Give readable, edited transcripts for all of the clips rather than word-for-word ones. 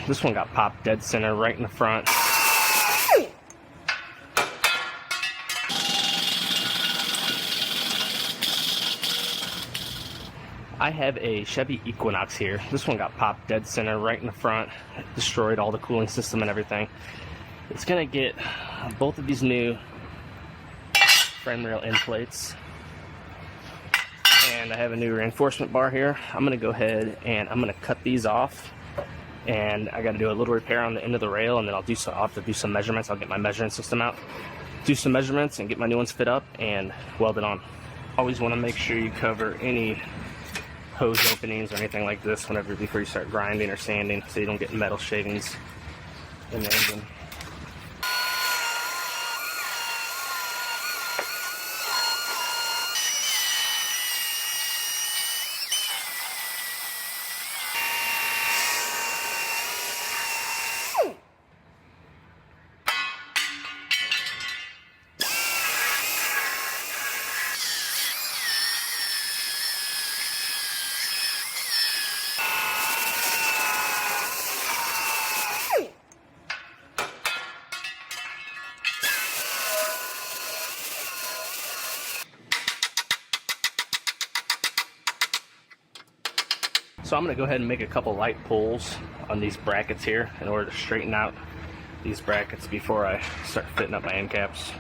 This one got popped dead center right in the front. I have a Chevy Equinox here. This one got popped dead center right in the front. It destroyed all the cooling system and everything. It's gonna get both of these new frame rail end plates. And I have a new reinforcement bar here. I'm gonna go ahead and I'm gonna cut these off. And I gotta do a little repair on the end of the rail, and then I'll have to do some measurements. I'll get my measuring system out, do some measurements, and get my new ones fit up and weld it on. Always wanna make sure you cover any hose openings or anything like this before you start grinding or sanding, so you don't get metal shavings in the engine. So I'm going to go ahead and make a couple light pulls on these brackets here in order to straighten out these brackets before I start fitting up my end caps.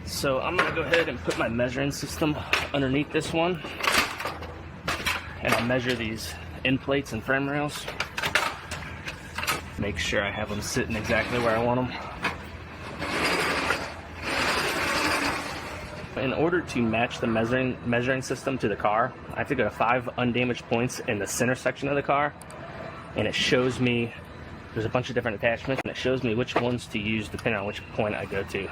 So I'm going to go ahead and put my measuring system underneath this one, and I'll measure these end plates and frame rails. Make sure I have them sitting exactly where I want them. In order to match the measuring system to the car, I have to go to 5 undamaged points in the center section of the car, and it shows me, there's a bunch of different attachments, and it shows me which ones to use depending on which point I go to.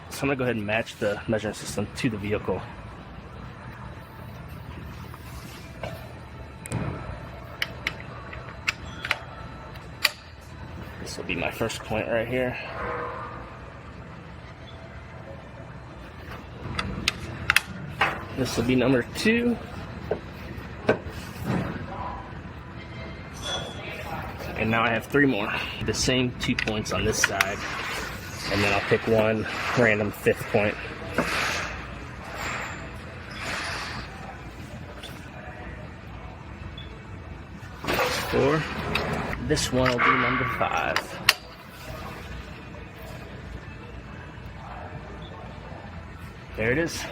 So I'm going to go ahead and match the measuring system to the vehicle. This will be my first point right here. This will be number 2. And now I have 3 more. The same 2 points on this side. And then I'll pick one random 5th point. That's 4. This one will be number 5. There it is.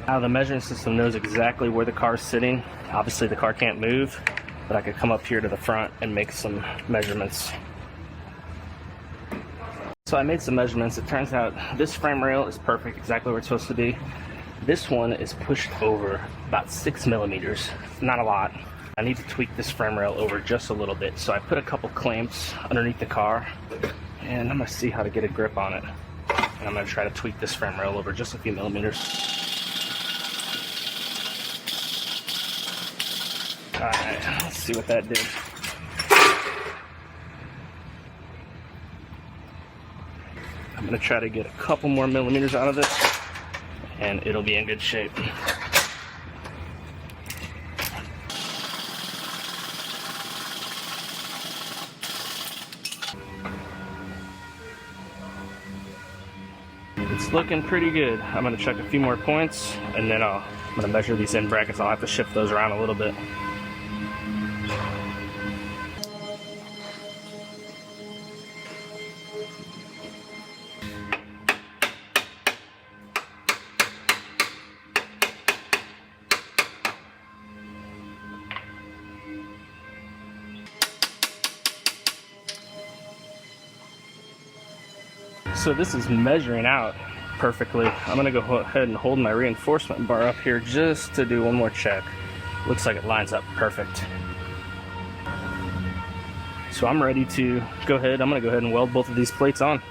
Now the measuring system knows exactly where the car is sitting. Obviously the car can't move, but I could come up here to the front and make some measurements. So I made some measurements. It turns out this frame rail is perfect, exactly where it's supposed to be. This one is pushed over about 6 millimeters, not a lot. I need to tweak this frame rail over just a little bit. So I put a couple clamps underneath the car, and I'm gonna see how to get a grip on it. And I'm gonna try to tweak this frame rail over just a few millimeters. Alright, let's see what that did. I'm gonna try to get a couple more millimeters out of this, and it'll be in good shape. It's looking pretty good. I'm gonna check a few more points, and then I'm gonna measure these end brackets. I'll have to shift those around a little bit. So this is measuring out perfectly. I'm gonna go ahead and hold my reinforcement bar up here just to do one more check. Looks like it lines up perfect. So I'm ready to go ahead. I'm gonna go ahead and weld both of these plates on.